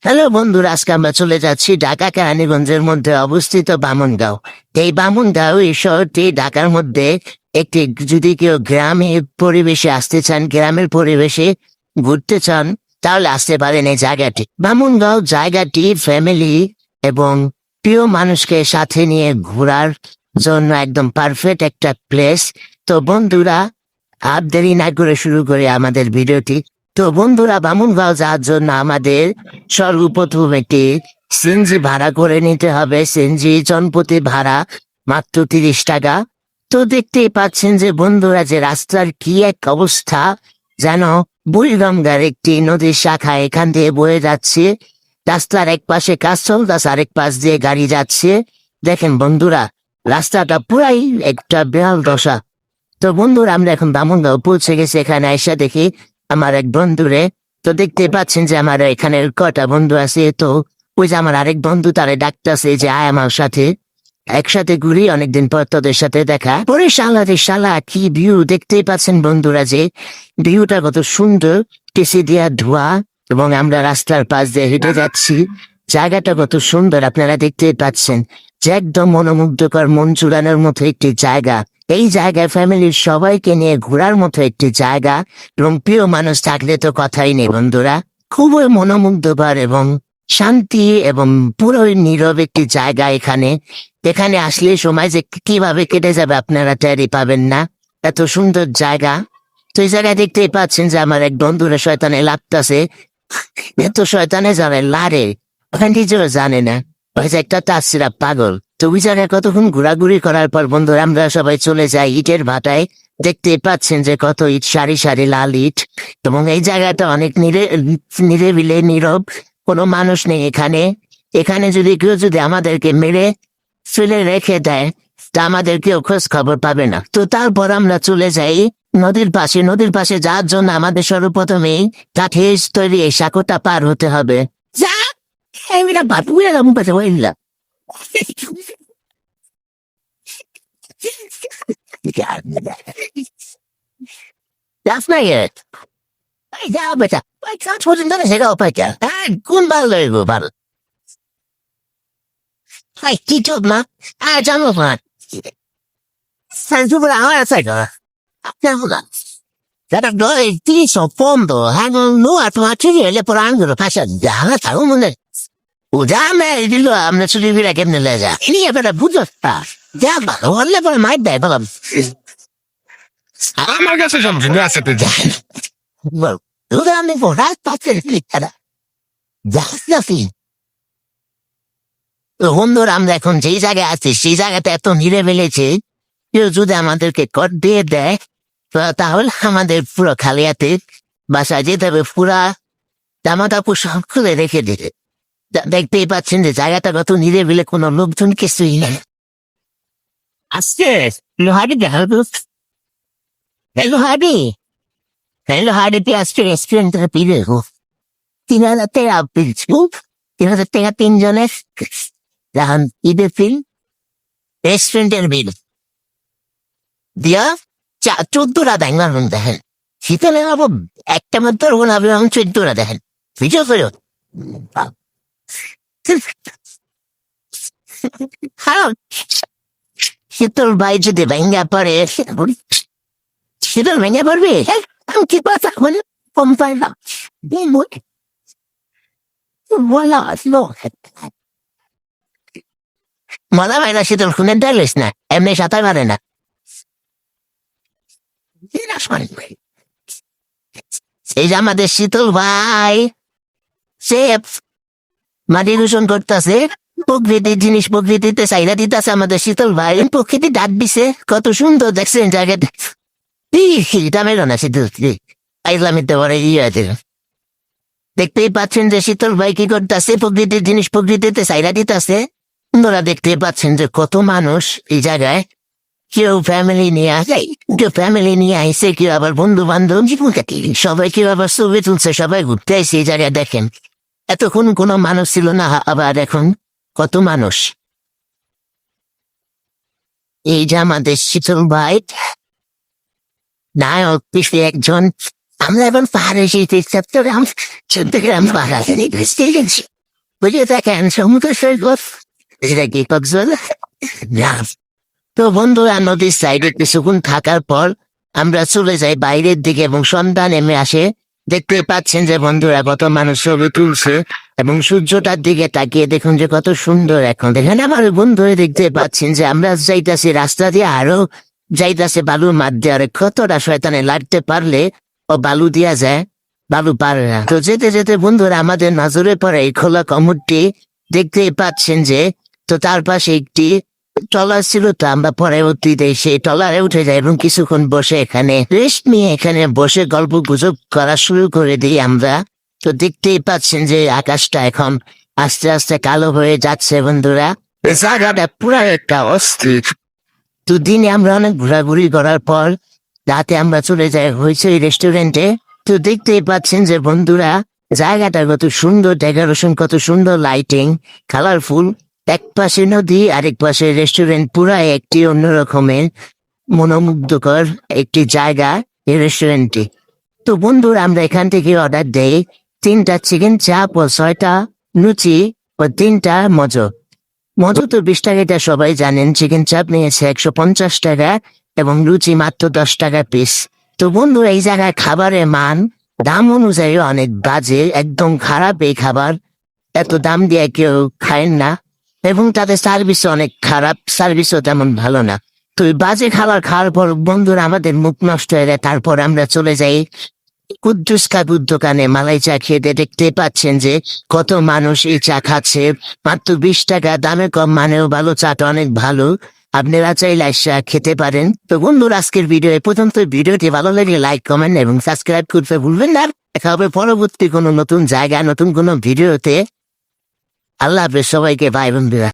Hello বন্ধুরা, আজকে আমরা চলে যাচ্ছি ঢাকা কেরানীগঞ্জের মধ্যে অবস্থিত বামুনগাঁও। এই বামুনগাঁও এই শহরটি ঢাকার মধ্যে একটি, যদি কেউ গ্রামের পরিবেশে আসতে চান, গ্রামের পরিবেশে ঘুরতে চান, তাহলে আসতে পারেন এই জায়গাটি। বামুনগাঁও জায়গাটি ফ্যামিলি এবং প্রিয় মানুষকে সাথে নিয়ে ঘোরার জন্য একদম পারফেক্ট একটা প্লেস। তো বন্ধুরা, আর দেরি না করে শুরু করে আমাদের ভিডিওটি। তো বন্ধুরা, বামুনগাঁও যাওয়ার জন্য আমাদের সর্বপ্রথম একটি সিএনজি ভাড়া করে নিতে হবে। সিএনজি জনপ্রতি ভাড়া মাত্র 30 টাকা। তো দেখতেই পাচ্ছেন যে বন্ধুরা, যে রাস্তার কি এক অবস্থা, যেন বুড়িগঙ্গার একটি নদীর শাখা এখান দিয়ে বয়ে যাচ্ছে। রাস্তার এক পাশে কাজ চলতেছে, আরেক পাশ দিয়ে গাড়ি যাচ্ছে। দেখেন বন্ধুরা, রাস্তাটা পুরাই একটা বেহাল দশা। তো বন্ধুরা, আমরা এখন বামুনগাঁও পৌঁছে গেছি। এখানে এসে দেখি আমার এক বন্ধুরে। তো দেখতে পাচ্ছেন যে আমার এখানে কটা বন্ধু আছে। তো ওই যে আমার আরেক বন্ধু, তারে ডাকতেছে যে আয় আমার সাথে, একসাথে ঘুরি, অনেকদিন পর তোদের সাথে দেখা। পরে শালা রে শালা, কি ভিউ দেখতেই পাচ্ছেন বন্ধুরা, যে ভিউটা কত সুন্দর, টিসি দিয়া ধোয়া, এবং আমরা রাস্তার পাশ দিয়ে হেঁটে যাচ্ছি। জায়গাটা কত সুন্দর আপনারা দেখতেই পাচ্ছেন, যে একদম মনোমুগ্ধকর, মন চুরানোর মতো একটি জায়গা। এই জায়গায় ফ্যামিলির সবাইকে নিয়ে ঘোরার মতো একটি জায়গা, এবং প্রিয় মানুষ থাকলে তো কথাই নেই বন্ধুরা। খুবই মনোমুগ্ধকর এবং শান্তি এবং পুরোই নীরব একটি জায়গা। এখানে এখানে আসলে সময় যে কিভাবে কেটে যাবে আপনারা টেরই পাবেন না, এত সুন্দর জায়গা। তো এই জায়গায় দেখতেই পাচ্ছেন যে আমার এক বন্ধুরা শয়তানে লাগতাছে। এত শয়তানে যাবে লারে, ওখানে নিজেও জানে না, ওই যে একটা তাসিরা পাগল। তো ওই জায়গায় কতক্ষণ ঘোরাঘুরি করার পর বন্ধুরা আমরা সবাই চলে যাই ইটের ভাটায়। দেখতে পাচ্ছেন যে কত ইট, সারি সারি লাল ইট, এবং এই জায়গাটা অনেক নিরিবিলি, নীরব, কোনো মানুষ নেই এখানে। এখানে যদি কেউ যদি আমাদেরকে মেরে ফেলে রেখে দেয়, তা আমাদের কেউ খোঁজ খবর পাবে না। তো তারপর আমরা চলে যাই নদীর পাশে। নদীর পাশে যাওয়ার জন্য আমাদের সর্বপ্রথমেই কাঠের তৈরি এই সাঁকোটা পার হতে হবে। যা এরা বাপুরা পাশে হইলা That's not it. Ay, ya, beca. Ay, kaç pojunda ne şaka opeka. Ay, kun balığı bu bal. Ay, titot ma. Ay, canım lan. Sen su bırak ahora seco. Sen bu da. Zaten doy tiso fondo. Hangi nu atma çiğ le por angelo pasa. Ya, tamam mı ne? Udame dilo amne suli bile kendine leza. Niye böyle bu da? Ya bak, vallahi böyle mayda yapalım. আমার কাছে সব জেনে আছে তুই যা। Well, udame por ras pasa el cara. Ya, ya fin. বন্ধুরা, আমরা এখন যেই জায়গায় আছি সেই জায়গাটা এত নিরিবিলি, কেউ যদি আমাদেরকে কট দিয়ে দেয়, তাহলে আমাদের পুরো খালি হাতে বাসায় যেতে হবে। পুরা জামা কাপড় সব খুলে রেখে দিতে। দেখতেই পাচ্ছেন যে জায়গাটা কত নিরিবিলি, কোনো লোকজন কিছুই নেই। আসছে লোহারি দেখাবো। লোহারিতে আসছে রেস্টুরেন্ট থেকে পিড়ে 3,000 টাকা পিলছু। 3,000 টাকা তিনজনের। যখন ঈদের ফিল, রেস্টুরেন্টের বিল দিয়া 14টা ব্যাঙ্গার রুম দেখেন। শীতলে আবার একটা মাত্র রুম হবে, 14টা দেখেন। ভিডিও করো। শীতল ভাই যদি ভেঙ্গা পড়ে, শীতল ভেঙ্গা পড়বে, আমি কি কথা মানে কম পাইলাম বলা আসলো। মজা পায় না শীতল, খুনের ডালিস না, এমনি সাঁতার পারে না। এই যে আমাদের শীতল ভাই, সে মাটি দূষণ করতেছে, প্রকৃতির জিনিস প্রকৃতিতে চাইরা দিতেছে। আমাদের শীতল ভাই প্রকৃতি ডাক দিছে, কত সুন্দর দেখছেন জায়গাটা। মেলো না শীতল, আইলামিতে পরে আছে। দেখতেই পাচ্ছেন যে শীতল ভাই কি করতেছে, প্রকৃতির জিনিস প্রকৃতিতে চাইরা দিতেছে। আপনারা দেখতে পাচ্ছেন যে কত মানুষ এই জায়গায়, কেউ ফ্যামিলি নিয়ে আসে, কেউ ফ্যামিলি নিয়ে আইসে, কেউ আবার বন্ধু বান্ধব, সবাই কেউ আবার ছবি তুলছে, সবাই ঘুরতে আসে এই জায়গায়। দেখেন এতক্ষণ কোনো মানুষ ছিল না, আবার এখন কত মানুষ। এই যে আমাদের শীতল ভাই নায়ক, পিসে একজন। আমরা এখন পাহাড়ে এসেছি, চট্টগ্রাম পাহাড়। বুঝে দেখেন সমুদ্র সৈকত, এটা কি কক্সবাজার? না। তো বন্ধুরা নদীর সাইডে কিছুক্ষণ থাকার পর আমরা চলে যাই বাইরের দিকে এবং সন্ধ্যা নেমে আসে। দেখতে পাচ্ছেন যে বন্ধুরা কত মানুষ ছবি তুলছে এবং সূর্যটার দিকে তাকিয়ে দেখুন যে কত সুন্দর। এখন দেখেন আমার বন্ধুরা দেখতে পাচ্ছেন যে আমরা যাইতাছি রাস্তা দিয়ে, আরো যাইতাছে বালুর মাঠ দিয়ে। আরে কতটা শয়তানে লাগতে পারলে ও বালু দিয়া যায়, বালু পারে না। তো যেতে যেতে বন্ধুরা আমাদের নজরে পড়ে এই খোলা কমরটি, দেখতেই পাচ্ছেন যে। তো তার পাশে একটি ট্রলার ছিল, তো আমরা পরবর্তীতে সেই ট্রলারে উঠে যাই এবং কিছুক্ষণ বসে এখানে রেস্ট নিয়ে এখানে বসে গল্প গুজব করা শুরু করে দিই আমরা। তো দেখতেই পাচ্ছেন যে আকাশটা এখন আস্তে আস্তে কালো হয়ে যাচ্ছে বন্ধুরা। এই জায়গাটা পুরো একটা অস্থির। তো দিনে আমরা অনেক ঘোরাঘুরি করার পর রাতে আমরা চলে যাই হইচই রেস্টুরেন্টে। তো দেখতেই পাচ্ছেন যে বন্ধুরা জায়গাটা কত সুন্দর, ডেকোরেশন কত সুন্দর, লাইটিং কালারফুল। এক পাশে নদী, আরেক পাশে রেস্টুরেন্ট, পুরা একটি অন্যরকমের মনোমুগ্ধকর একটি জায়গা এই রেস্টুরেন্টটি। তো বন্ধুরা আমরা এখান থেকে অর্ডার দেই 3টা চিকেন চাপ ও 6টা লুচি ও 3টা মজো। মজো তো 20 টাকা, এটা সবাই জানেন। চিকেন চাপ নিয়েছে 150 টাকা এবং লুচি মাত্র 10 টাকা পিস। তো বন্ধুরা এই জায়গায় খাবারের মান দাম অনুযায়ী অনেক বাজে, একদম খারাপ এই খাবার। এত দাম দিয়ে কেউ খায় না এবং তাদের সার্ভিসও অনেক খারাপ, সার্ভিসও তেমন ভালো না। তো এই বাজে খাবার খাওয়ার পর বন্ধুরা আমাদের মুখ নষ্ট হয়ে যায়। তারপর আমরা চলে যাই কুদ্দুস কাকুর দোকানে মালাই চা খেতে। দেখতে পাচ্ছেন যে কত মানুষ এই চা খাচ্ছে, মাত্র 20 টাকা, দামে কম, মানেও ভালো, চাটা অনেক ভালো। আপনারা চাইলে চা খেতে পারেন। তো বন্ধুরা আজকের ভিডিও এ পর্যন্ত। ভিডিওটি ভালো লাগলে লাইক, কমেন্ট এবং সাবস্ক্রাইব করতে ভুলবেন না। দেখা হবে পরবর্তী কোনো নতুন জায়গা, নতুন কোনো ভিডিওতে। আল্লাহ হাফেজ সবাইকে, বাই বন্ধুরা।